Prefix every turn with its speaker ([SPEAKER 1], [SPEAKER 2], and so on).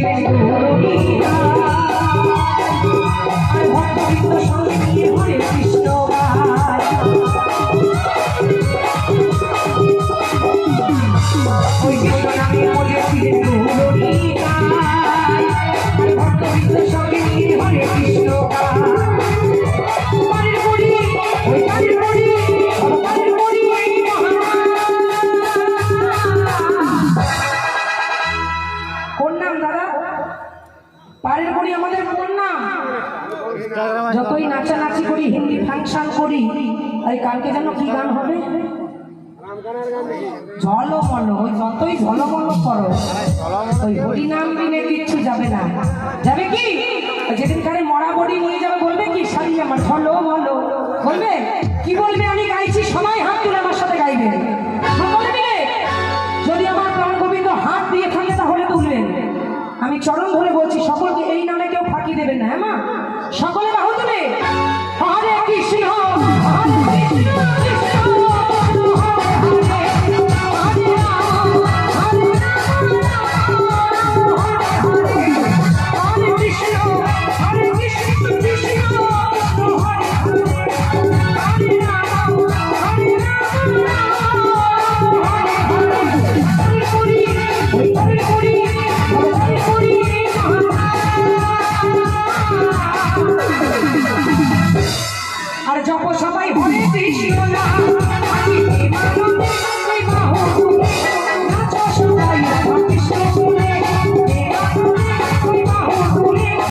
[SPEAKER 1] ছিলেন গৌরীরা আর ভক্তবৃন্দ সঙ্গে নিয়ে হরে কৃষ্ণ গায়। ওই কৃষ্ণ নামে বলেছিলেন গৌরীরা আর ভক্তবৃন্দ সঙ্গে নিয়ে হরে কৃষ্ণ গায়। পারের পরি ওই পারের পরি পারের পরি কোন নাম দাদা? পারের পরি আমাদের কোন নাম? যতই নাচানাচি করি, হিন্দি ফাংশন করি, এই কালকে যেন কি গান হবে? ঝলমল। ওই যতই ঝলমল করো, ওই হরি নাম বিনে কিচ্ছু যাবে না। যাবে কি? যেদিনকারে মরা বডি নিয়ে যাবে বলবে কি শাড়ি আমার ঝলমল বলবে কি বলবে? আমি গাইছি, সবাই হাত তুলে আমার সাথে গাইবে। যদি আমার প্রাণ গোবিন্দ হাত দিয়ে থাকে তাহলে তুলবেন। আমি চরণ ধরে বলছি সকলকে, এই নামে কেউ ফাঁকি দেবেন না। হ্যাঁ মা, সকলে বাহু তুলে হরে কৃষ্ণ হরে কৃষ্ণ কৃষ্ণ আর যপ সবাই হরে কৃষ্ণ।